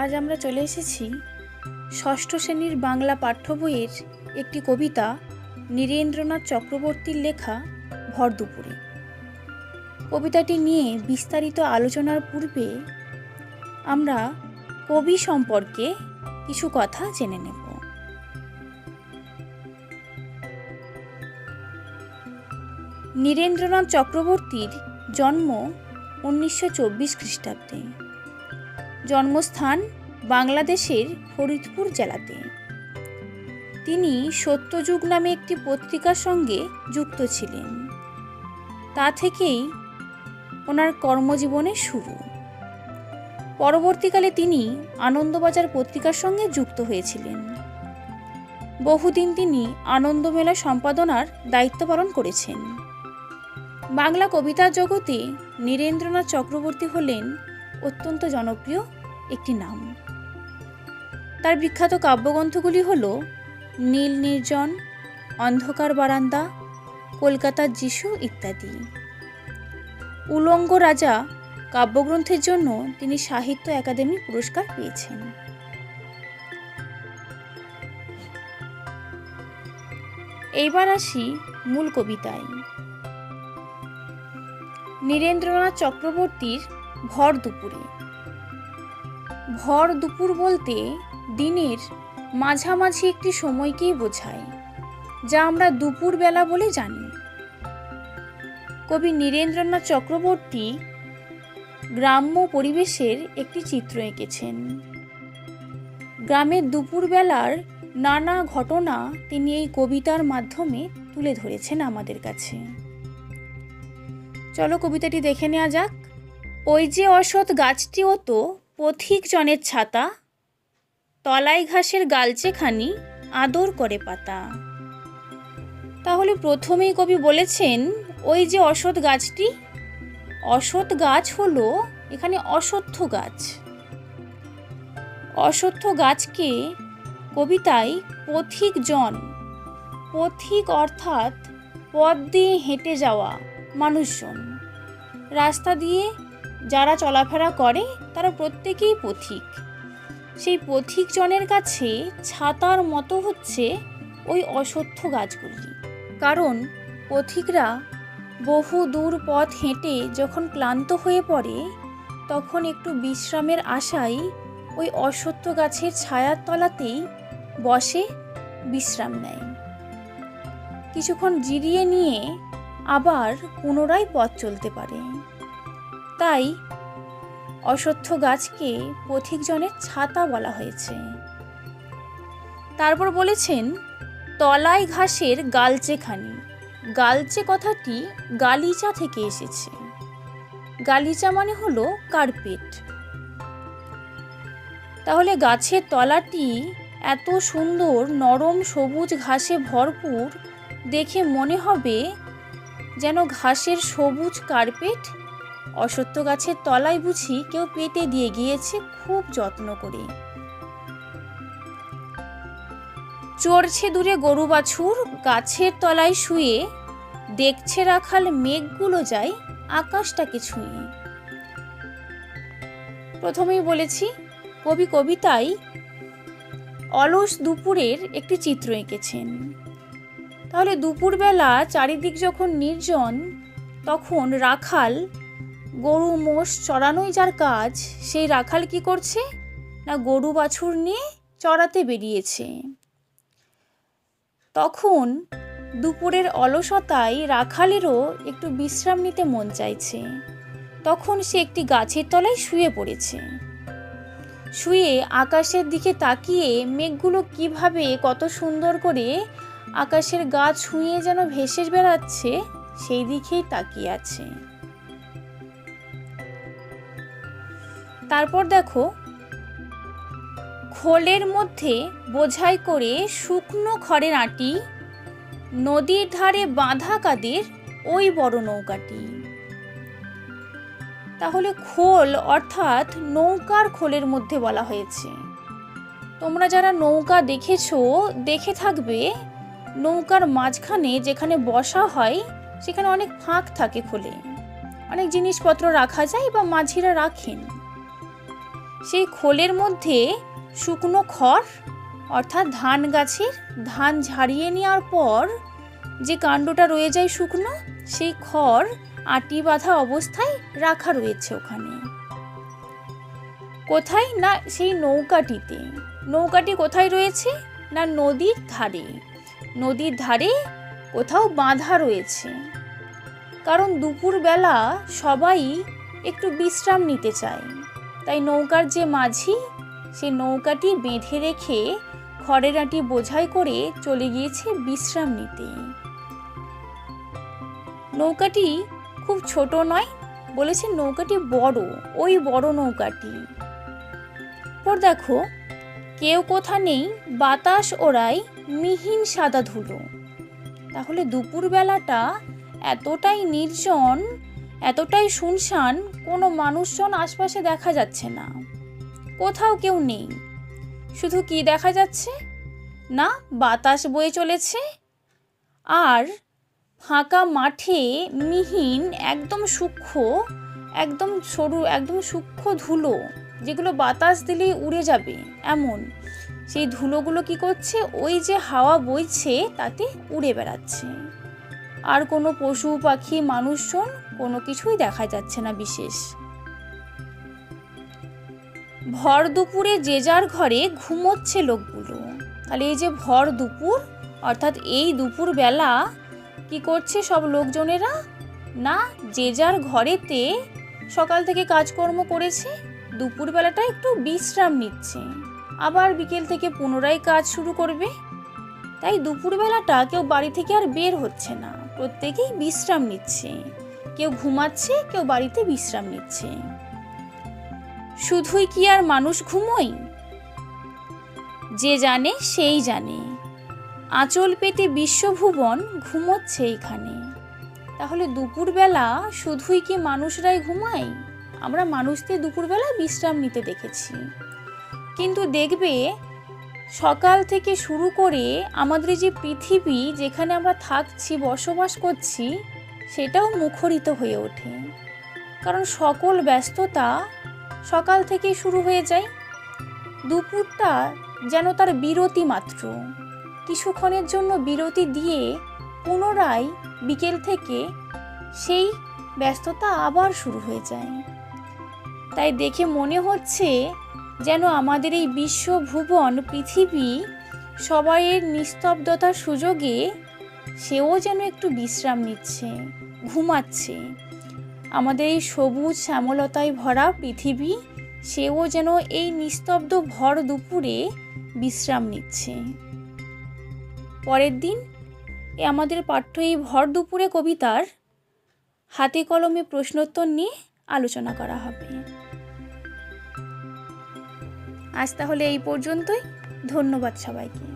আজ আমরা চলে এসেছি ষষ্ঠ শ্রেণীর বাংলা পাঠ্য বইয়ের একটি কবিতা নীরেন্দ্রনাথ চক্রবর্তীর লেখা ভর দুপুরে। কবিতাটি নিয়ে বিস্তারিত আলোচনার পূর্বে আমরা কবি সম্পর্কে কিছু কথা জেনে নেব। নীরেন্দ্রনাথ চক্রবর্তীর জন্ম 1924 খ্রিস্টাব্দে। জন্মস্থান বাংলাদেশের ফরিদপুর জেলাতে। তিনি সত্যযুগ নামে একটি পত্রিকার সঙ্গে যুক্ত ছিলেন। তা থেকেই ওনার কর্মজীবনের শুরু। পরবর্তীকালে তিনি আনন্দবাজার পত্রিকার সঙ্গে যুক্ত হয়েছিলেন। বহুদিন তিনি আনন্দমেলা সম্পাদনার দায়িত্ব পালন করেছেন। বাংলা কবিতার জগতে নীরেন্দ্রনাথ চক্রবর্তী হলেন অত্যন্ত জনপ্রিয় একটি নাম। তার বিখ্যাত কাব্যগ্রন্থগুলি হল নীল নির্জন, অন্ধকার বারান্দা, কলকাতার যিশু ইত্যাদি। উলঙ্গ রাজা কাব্যগ্রন্থের জন্য তিনি সাহিত্য একাডেমি পুরস্কার পেয়েছেন। এইবার আসি মূল কবিতায়। নীরেন্দ্রনাথ চক্রবর্তীর ভর দুপুরে। ভর দুপুর বলতে দিনের মাঝামাঝি একটি সময়কেই বোঝায়, যা আমরা দুপুর বেলা বলে জানি। কবি নীরেন্দ্রনাথ চক্রবর্তী গ্রাম্য পরিবেশের একটি চিত্র এঁকেছেন। গ্রামের দুপুরবেলার নানা ঘটনা তিনি এই কবিতার মাধ্যমে তুলে ধরেছেন আমাদের কাছে। চলো কবিতাটি দেখে নেওয়া যাক। ওই যে অসৎ গাছটিও তো পথিক জনের ছাতা, তলায় ঘাসের গালচেখানি আদর করে পাতা। তাহলে প্রথমেই কবি বলেছেন ওই যে অসৎ গাছটি। অসৎ গাছ হলো এখানে অশ্বত্থ গাছ। অশ্বত্থ গাছকে কবিতায় পথিক জন, পথিক অর্থাৎ পথ দিয়ে হেঁটে যাওয়া মানুষজন, রাস্তা দিয়ে যারা চলাফেরা করে তারা প্রত্যেকেই পথিক। সেই পথিক জনের কাছে ছাতার মতো হচ্ছে ওই অশ্বত্থ গাছগুলি। কারণ পথিকরা বহু দূর পথ হেঁটে যখন ক্লান্ত হয়ে পড়ে, তখন একটু বিশ্রামের আশায় ওই অশ্বত্থ গাছের ছায়ার তলাতেই বসে বিশ্রাম নেয়। কিছুক্ষণ জিরিয়ে নিয়ে আবার পুনরায় পথ চলতে পারে। তাই অশ্বত্থ গাছকে পথিকজনের ছাতা বলা হয়েছে। তারপর বলেছেন তলায় ঘাসের গালচেখানি। গালচে কথাটি গালিচা থেকে এসেছে। গালিচা মানে হলো কার্পেট। তাহলে গাছের তলাটি এত সুন্দর নরম সবুজ ঘাসে ভরপুর, দেখে মনে হবে যেন ঘাসের সবুজ কার্পেট অশ্বত্থ গাছের তলায় বুঝি কেউ পেতে দিয়ে গিয়েছে খুব যত্ন করে। চড়ছে দূরে গরু বাছুর, গাছের তলায় শুয়ে দেখছে রাখাল মেঘগুলো যায় আকাশটাকে ছুঁয়ে। প্রথমেই বলেছি কবি কবিতায় অলস দুপুরের একটি চিত্র এঁকেছেন। তাহলে দুপুরবেলা চারিদিক যখন নির্জন, তখন রাখাল, গরু মোষ চড়ানোই যার কাজ, সেই রাখাল কি করছে না গরু বাছুর নিয়ে চড়াতে বেরিয়েছে। তখন দুপুরের অলসতায় রাখালেরও একটু বিশ্রাম নিতে মন চাইছে। তখন সে একটি গাছের তলায় শুয়ে পড়েছে। শুয়ে আকাশের দিকে তাকিয়ে মেঘগুলো কিভাবে কত সুন্দর করে আকাশের গা ছুঁয়ে যেন ভেসে বেড়াচ্ছে, সেই দিকেই তাকিয়ে আছে। তারপর দেখো, খোলের মধ্যে বোঝাই করে শুকনো খড়ের আঁটি, নদীর ধারে বাঁধা কাদের ওই বড় নৌকাটি। তাহলে খোল অর্থাৎ নৌকার খোলের মধ্যে বলা হয়েছে। তোমরা যারা নৌকা দেখেছো দেখে থাকবে, নৌকার মাঝখানে যেখানে বসা হয় সেখানে অনেক ফাঁক থাকে খোলে, অনেক জিনিসপত্র রাখা যায় বা মাঝিরা রাখেন। সেই খোলের মধ্যে শুকনো খড় অর্থাৎ ধান গাছের ধান ঝাড়িয়ে নেওয়ার পর যে কাণ্ডটা রয়ে যায় শুকনো, সেই খড় আটি বাঁধা অবস্থায় রাখা রয়েছে ওখানে। কোথায় না সেই নৌকাটিতে। নৌকাটি কোথায় রয়েছে না নদীর ধারে। নদীর ধারে কোথাও বাঁধা রয়েছে, কারণ দুপুরবেলা সবাই একটু বিশ্রাম নিতে চায়। তাই নৌকার যে মাঝি, সে নৌকাটি বেঁধে রেখে খড়ের আটি বোঝাই করে চলে গিয়েছে বিশ্রাম নিতে। নৌকাটি খুব ছোট নয়, বলেছে নৌকাটি বড়, ওই বড় নৌকাটি। পর দেখো, কেউ কোথা নেই, বাতাস ওড়ায় মিহিন সাদা ধুলো। তাহলে দুপুরবেলাটা এতটাই নির্জন, এতটাই শুনশান, কোনো মানুষজন আশপাশে দেখা যাচ্ছে না, কোথাও কেউ নেই। শুধু কি দেখা যাচ্ছে না বাতাস বয়ে চলেছে, আর ফাঁকা মাঠে মিহিন একদম সূক্ষ্ম, একদম সরু, একদম সূক্ষ্ম ধুলো, যেগুলো বাতাস দিলেই উড়ে যাবে এমন, সেই ধুলোগুলো কি করছে, ওই যে হাওয়া বইছে তাতে উড়ে বেড়াচ্ছে। আর কোনো পশু পাখি মানুষজন কোনো কিছুই দেখা যাচ্ছে না বিশেষ। ভর দুপুরে যে যার ঘরে ঘুমোচ্ছে লোকগুলো। তাহলে এই যে ভর দুপুর, অর্থাৎ এই দুপুর বেলা কি করছে সব লোকজনেরা না যে যার ঘরেতে সকাল থেকে কাজকর্ম করেছে, দুপুরবেলাটা একটু বিশ্রাম নিচ্ছে, আবার বিকেল থেকে পুনরায় কাজ শুরু করবে। তাই দুপুরবেলাটা কেউ বাড়ি থেকে আর বের হচ্ছে না, প্রত্যেকেই বিশ্রাম নিচ্ছে। কেউ ঘুমাচ্ছে, কেউ বাড়িতে বিশ্রাম নিচ্ছে। শুধুই কি আর মানুষ ঘুমোয়? যে জানে সেই জানে, আঁচল পেতে বিশ্বভুবন ঘুমোচ্ছে এইখানে। তাহলে দুপুরবেলা শুধুই কি মানুষরাই ঘুমায়? আমরা মানুষদের দুপুরবেলা বিশ্রাম নিতে দেখেছি, কিন্তু দেখবে সকাল থেকে শুরু করে আমাদের যে পৃথিবী, যেখানে আমরা থাকছি, বসবাস করছি, সেটাও মুখরিত হয়ে ওঠে। কারণ সকল ব্যস্ততা সকাল থেকেই শুরু হয়ে যায়। দুপুরটা যেন তার বিরতি মাত্র, কিছুক্ষণের জন্য বিরতি দিয়ে পুনরায় বিকেল থেকে সেই ব্যস্ততা আবার শুরু হয়ে যায়। তাই দেখে মনে হচ্ছে যেন আমাদের এই বিশ্বভুবন পৃথিবী সবাইয়ের নিস্তব্ধতার সুযোগে সেও যেন একটু বিশ্রাম নিচ্ছে, ঘুমাচ্ছে। আমাদের এই সবুজ শ্যামলতায় ভরা পৃথিবী, সেও যেন এই নিস্তব্ধ ভর দুপুরে বিশ্রাম নিচ্ছে। পরের দিন আমাদের পাঠ্য এই ভর দুপুরে কবিতার হাতে কলমে প্রশ্নোত্তর নিয়ে আলোচনা করা হবে। আজ তাহলে এই পর্যন্তই। ধন্যবাদ সবাইকে।